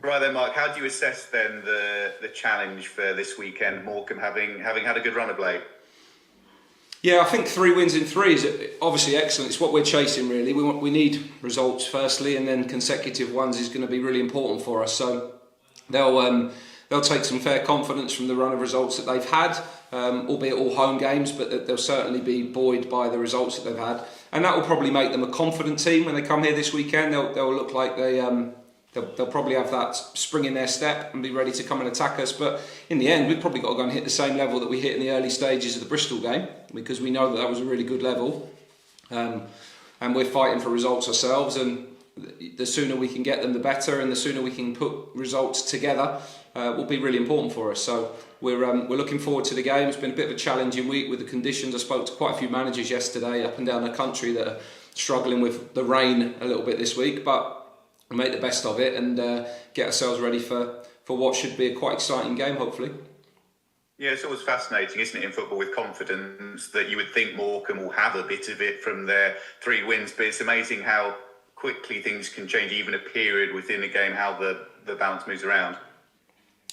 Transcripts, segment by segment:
Right then, Mark, how do you assess then the challenge for this weekend, Morecambe having had a good run of late? Yeah, I think 3 wins in 3 is obviously excellent. It's what we're chasing really. We need results firstly, and then consecutive ones is going to be really important for us. So they'll take some fair confidence from the run of results that they've had, albeit all home games, but they'll certainly be buoyed by the results that they've had, and that will probably make them a confident team when they come here this weekend. They'll look like they'll probably have that spring in their step and be ready to come and attack us. But in the end, we've probably got to go and hit the same level that we hit in the early stages of the Bristol game, because we know that was a really good level, and we're fighting for results ourselves. And the sooner we can get them, the better, and the sooner we can put results together will be really important for us. So we're looking forward to the game. It's been a bit of a challenging week with the conditions. I spoke to quite a few managers yesterday up and down the country that are struggling with the rain a little bit this week, but we'll make the best of it and get ourselves ready for what should be a quite exciting game, hopefully. Yeah, it's always fascinating, isn't it, in football with confidence, that you would think Morecambe will have a bit of it from their 3 wins, but it's amazing how quickly things can change, even a period within a game, how the balance moves around.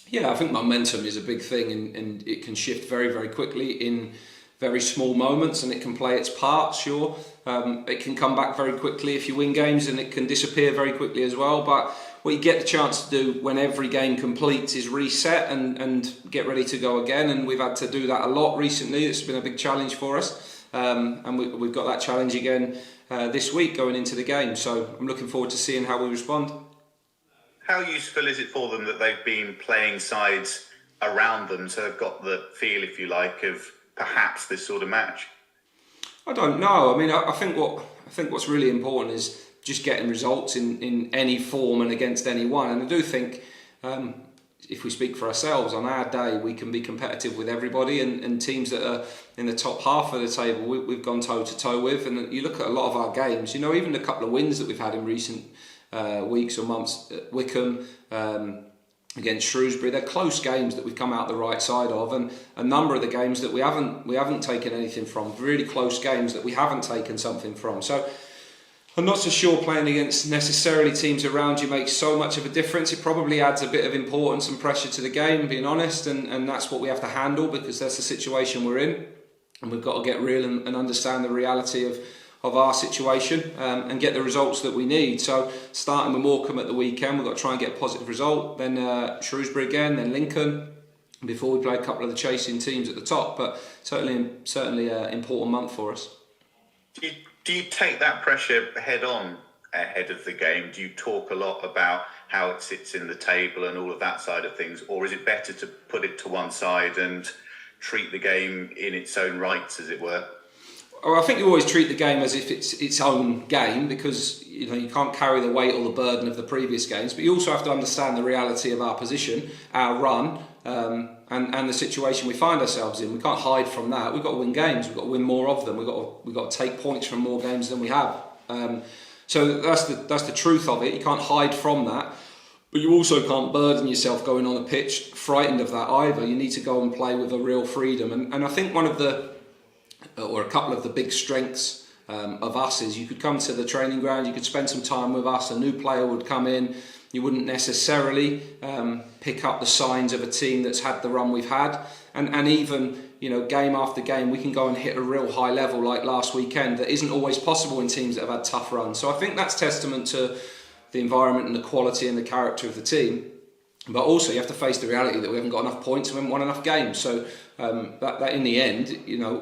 Yeah, I think momentum is a big thing, and it can shift very, very quickly in very small moments, and it can play its part, sure. It can come back very quickly if you win games, and it can disappear very quickly as well. But what you get the chance to do when every game completes is reset and get ready to go again, and we've had to do that a lot recently. It's been a big challenge for us, and we've got that challenge again this week going into the game. So I'm looking forward to seeing how we respond. How useful is it for them that they've been playing sides around them, so they've got the feel, if you like, of perhaps this sort of match? I don't know. I mean, I think what's really important is just getting results in any form and against anyone. And I do think if we speak for ourselves, on our day we can be competitive with everybody, and teams that are in the top half of the table we've gone toe to toe with. And you look at a lot of our games, you know, even the couple of wins that we've had in recent weeks or months at Wickham, against Shrewsbury, they're close games that we've come out the right side of, and a number of the games that we haven't taken anything from, really close games that we haven't taken something from. So I'm not so sure playing against necessarily teams around you makes so much of a difference. It probably adds a bit of importance and pressure to the game, being honest, and that's what we have to handle, because that's the situation we're in, and we've got to get real and understand the reality of our situation, and get the results that we need. So starting with Morecambe at the weekend, we've got to try and get a positive result, then Shrewsbury again, then Lincoln, before we play a couple of the chasing teams at the top. But certainly an important month for us. Do you take that pressure head on ahead of the game? Do you talk a lot about how it sits in the table and all of that side of things, or is it better to put it to one side and treat the game in its own rights, as it were? Well, I think you always treat the game as if it's its own game, because you can't carry the weight or the burden of the previous games. But you also have to understand the reality of our position, our run, and the situation we find ourselves in. We can't hide from that. We've got to win games. We've got to win more of them. We've got to take points from more games than we have. So that's the truth of it. You can't hide from that. But you also can't burden yourself going on the pitch frightened of that either. You need to go and play with a real freedom. And I think a couple of the big strengths of us is you could come to the training ground, you could spend some time with us, a new player would come in, you wouldn't necessarily pick up the signs of a team that's had the run we've had, and even game after game we can go and hit a real high level like last weekend that isn't always possible in teams that have had tough runs. So I think that's testament to the environment and the quality and the character of the team. But also you have to face the reality that we haven't got enough points and we haven't won enough games. So that in the end,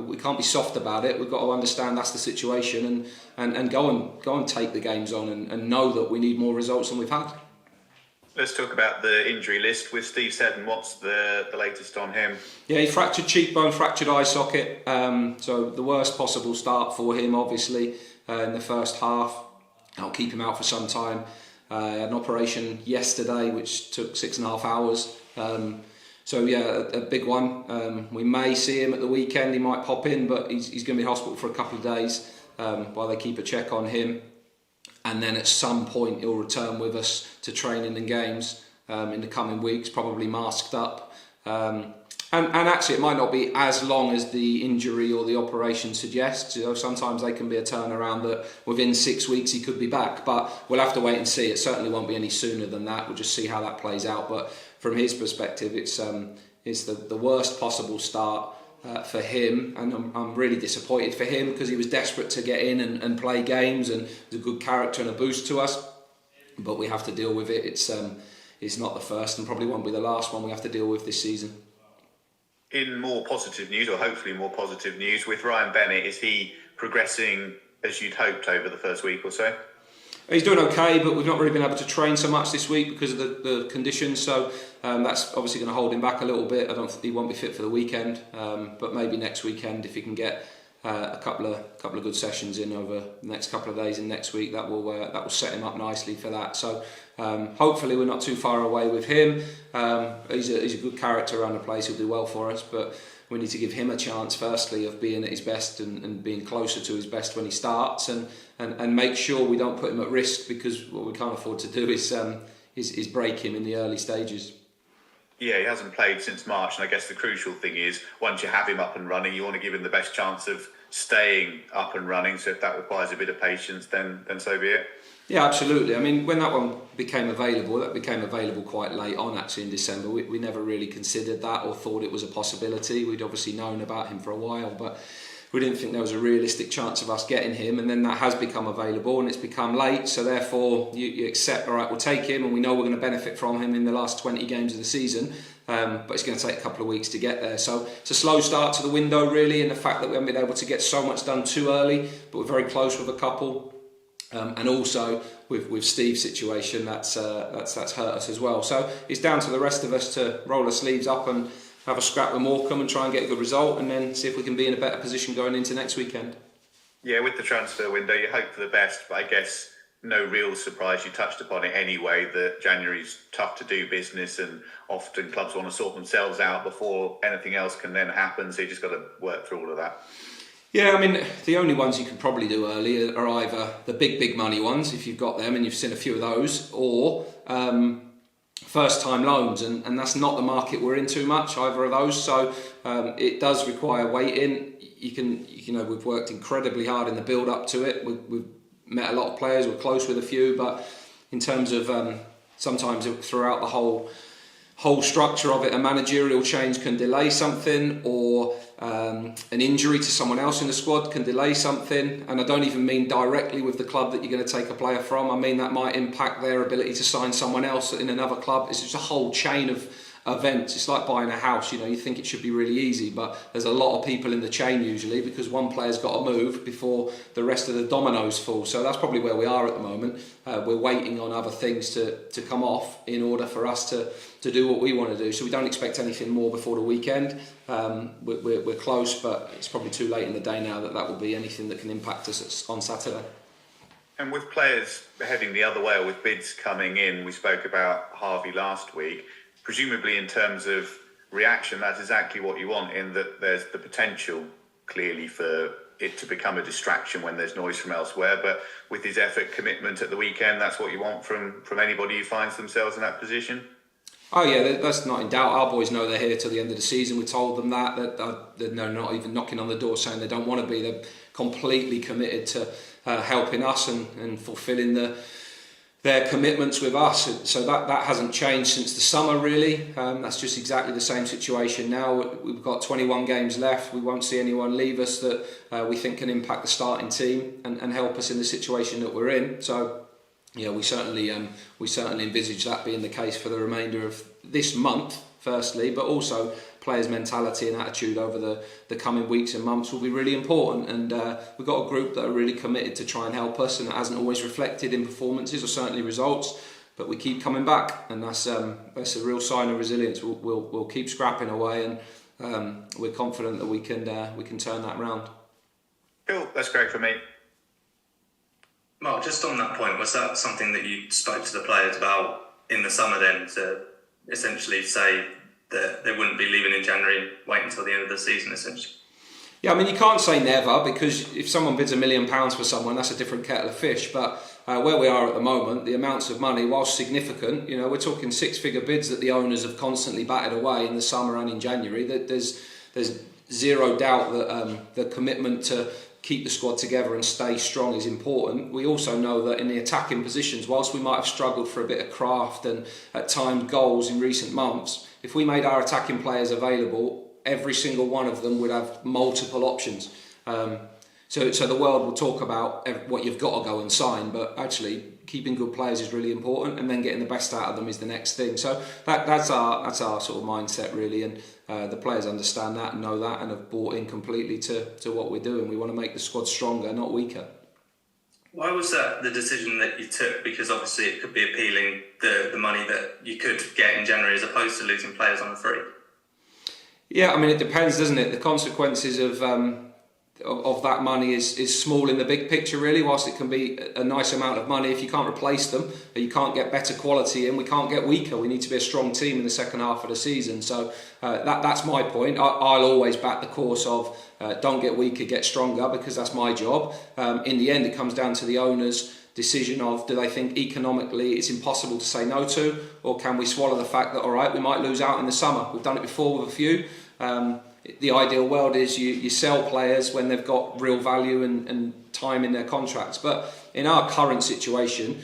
we can't be soft about it. We've got to understand that's the situation and go and take the games on and know that we need more results than we've had. Let's talk about the injury list with Steve Seddon. What's the latest on him? Yeah, he fractured cheekbone, fractured eye socket. So the worst possible start for him, obviously, in the first half. I'll keep him out for some time. Had an operation yesterday which took 6.5 hours. So yeah, a big one. We may see him at the weekend. He might pop in, but he's going to be in hospital for a couple of days while they keep a check on him. And then at some point he'll return with us to training and games in the coming weeks, probably masked up. And And actually, it might not be as long as the injury or the operation suggests. Sometimes they can be a turnaround that within 6 weeks he could be back. But we'll have to wait and see. It certainly won't be any sooner than that. We'll just see how that plays out. But from his perspective, it's the worst possible start for him, and I'm really disappointed for him because he was desperate to get in and play games, and was a good character and a boost to us. But we have to deal with it. It's not the first and probably won't be the last one we have to deal with this season. In more positive news, or hopefully more positive news, with Ryan Bennett, is he progressing as you'd hoped over the first week or so? He's doing okay, but we've not really been able to train so much this week because of the conditions. So that's obviously going to hold him back a little bit. I don't think he won't be fit for the weekend, but maybe next weekend if he can get a couple of good sessions in over the next couple of days in next week, that will set him up nicely for that. So hopefully we're not too far away with him. He's a good character around the place. He'll do well for us, but we need to give him a chance firstly of being at his best and being closer to his best when he starts, and make sure we don't put him at risk, because what we can't afford to do is break him in the early stages. Yeah, he hasn't played since March, and I guess the crucial thing is once you have him up and running, you want to give him the best chance of staying up and running. So if that requires a bit of patience, then so be it. Yeah, absolutely. I mean, when that one became available, that became available quite late on actually in December. We never really considered that or thought it was a possibility. We'd obviously known about him for a while, but we didn't think there was a realistic chance of us getting him, and then that has become available and it's become late, so therefore you accept, all right, we'll take him, and we know we're going to benefit from him in the last 20 games of the season, but it's going to take a couple of weeks to get there. So it's a slow start to the window really, and the fact that we haven't been able to get so much done too early, but we're very close with a couple. And also with Steve's situation, that's hurt us as well. So it's down to the rest of us to roll our sleeves up and have a scrap with Morecambe and try and get a good result, and then see if we can be in a better position going into next weekend. Yeah, with the transfer window, you hope for the best, but I guess no real surprise. You touched upon it anyway, that January's tough to do business, and often clubs want to sort themselves out before anything else can then happen, so you just got to work through all of that. Yeah, I mean, the only ones you can probably do early are either the big money ones, if you've got them and you've seen a few of those, or first time loans, and that's not the market we're in too much, either of those. So it does require waiting. We've worked incredibly hard in the build up to it. We've met a lot of players, we're close with a few, but in terms of sometimes throughout the whole structure of it, a managerial change can delay something, or an injury to someone else in the squad can delay something. And I don't even mean directly with the club that you're going to take a player from. I mean that might impact their ability to sign someone else in another club. It's just a whole chain of events. It's like buying a house. You think it should be really easy, but there's a lot of people in the chain usually, because one player's got to move before the rest of the dominoes fall. So that's probably where we are at the moment. We're waiting on other things to come off in order for us to do what we want to do. So we don't expect anything more before the weekend. We're close, but it's probably too late in the day now that will be anything that can impact us on Saturday. And with players heading the other way, or with bids coming in, we spoke about Harvey last week. Presumably in terms of reaction, that's exactly what you want, in that there's the potential clearly for it to become a distraction when there's noise from elsewhere. But with his effort, commitment at the weekend, that's what you want from anybody who finds themselves in that position. Oh yeah, that's not in doubt. Our boys know they're here till the end of the season. We told them that they're not even knocking on the door saying they don't want to be. They're completely committed to helping us and fulfilling their commitments with us. So that hasn't changed since the summer really. That's just exactly the same situation now. We've got 21 games left. We won't see anyone leave us that we think can impact the starting team and help us in the situation that we're in. So yeah, we certainly envisage that being the case for the remainder of this month, firstly, but also players' mentality and attitude over the coming weeks and months will be really important. And we've got a group that are really committed to try and help us, and it hasn't always reflected in performances or certainly results, but we keep coming back, and that's a real sign of resilience. We'll keep scrapping away, and we're confident that we can turn that round. Cool, that's great for me. Mark, just on that point, was that something that you spoke to the players about in the summer then, to essentially say that they wouldn't be leaving in January, wait until the end of the season essentially? Yeah, I mean, you can't say never, because if someone bids £1 million for someone, that's a different kettle of fish. But where we are at the moment, the amounts of money, whilst significant, we're talking six-figure bids that the owners have constantly batted away in the summer and in January. There's zero doubt that the commitment to keep the squad together and stay strong is important. We also know that in the attacking positions, whilst we might have struggled for a bit of craft and at times goals in recent months, if we made our attacking players available, every single one of them would have multiple options. So the world will talk about what you've got to go and sign, but actually keeping good players is really important, and then getting the best out of them is the next thing. So that's our sort of mindset really, and the players understand that and know that and have bought in completely to what we're doing. We want to make the squad stronger, not weaker. Why was that the decision that you took? Because obviously it could be appealing, the money that you could get in January as opposed to losing players on a free. Yeah, I mean it depends, doesn't it? The consequences of that money is small in the big picture really. Whilst it can be a nice amount of money, if you can't replace them, or you can't get better quality in, we can't get weaker. We need to be a strong team in the second half of the season. So that's my point. I'll always back the course of don't get weaker, get stronger, because that's my job. In the end, it comes down to the owners' decision of, do they think economically it's impossible to say no to, or can we swallow the fact that, all right, we might lose out in the summer. We've done it before with a few. The ideal world is you sell players when they've got real value and time in their contracts. But in our current situation,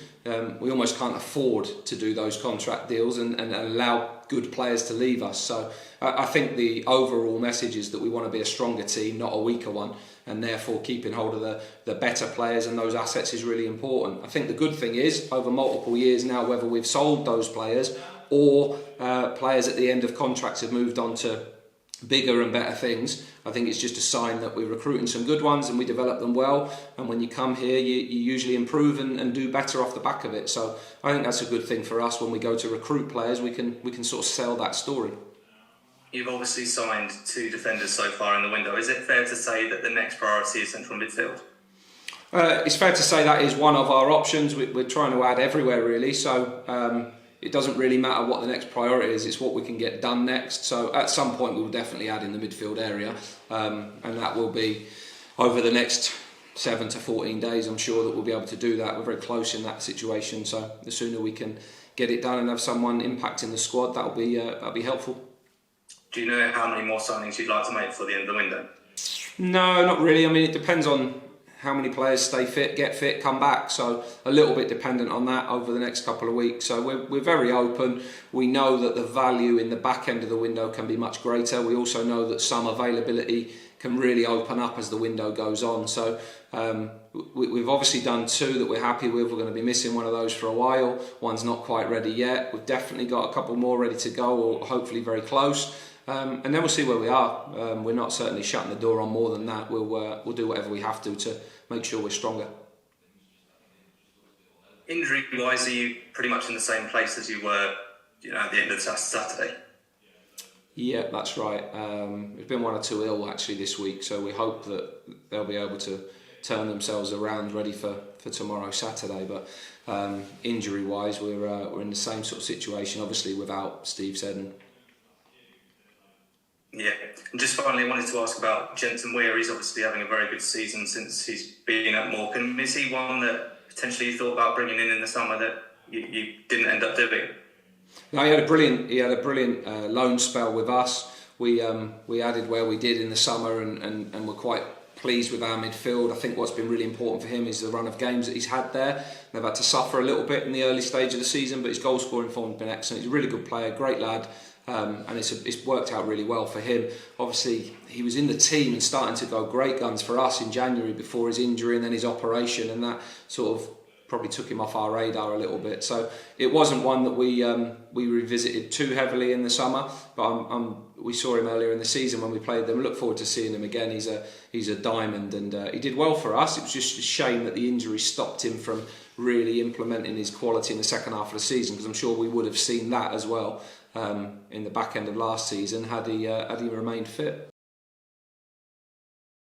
we almost can't afford to do those contract deals and allow good players to leave us. So I think the overall message is that we want to be a stronger team, not a weaker one. And therefore keeping hold of the better players and those assets is really important. I think the good thing is, over multiple years now, whether we've sold those players or players at the end of contracts have moved on to bigger and better things, I think it's just a sign that we're recruiting some good ones and we develop them well, and when you come here you usually improve and do better off the back of it. So I think that's a good thing for us. When we go to recruit players, we can sort of sell that story. You've obviously signed 2 defenders so far in the window. Is it fair to say that the next priority is central midfield? It's fair to say that is one of our options. We're trying to add everywhere really, so it doesn't really matter what the next priority is, it's what we can get done next. So at some point we will definitely add in the midfield area, and that will be over the next 7 to 14 days. I'm sure that we'll be able to do that. We're very close in that situation, so the sooner we can get it done and have someone impacting the squad, that'll be helpful. Do you know how many more signings you'd like to make before the end of the window? No, not really. I mean, it depends on how many players stay fit, get fit, come back. So a little bit dependent on that over the next couple of weeks. So we're very open. We know that the value in the back end of the window can be much greater. We also know that some availability can really open up as the window goes on. So we've obviously done 2 that we're happy with. We're going to be missing one of those for a while. One's not quite ready yet. We've definitely got a couple more ready to go, or hopefully very close. And then we'll see where we are. We're not certainly shutting the door on more than that. We'll do whatever we have to make sure we're stronger. Injury-wise, are you pretty much in the same place as you were, at the end of Saturday? Yeah, that's right. There's been 1 or 2 ill actually this week, so we hope that they'll be able to turn themselves around, ready for tomorrow, Saturday. But injury-wise, we're in the same sort of situation, obviously without Steve Seddon. Yeah, and just finally, I wanted to ask about Jensen Weir. He's obviously having a very good season since he's been at Morecambe. Is he one that potentially you thought about bringing in the summer that you didn't end up doing? No, he had a brilliant loan spell with us. We added where we did in the summer and we're quite pleased with our midfield. I think what's been really important for him is the run of games that he's had there. They've had to suffer a little bit in the early stage of the season, but his goal scoring form has been excellent. He's a really good player, great lad. And it's worked out really well for him. Obviously, he was in the team and starting to go great guns for us in January before his injury and then his operation, and that sort of probably took him off our radar a little bit. So it wasn't one that we revisited too heavily in the summer, but we saw him earlier in the season when we played them. Look forward to seeing him again. He's a diamond, and he did well for us. It was just a shame that the injury stopped him from really implementing his quality in the second half of the season, because I'm sure we would have seen that as well in the back end of last season had he remained fit.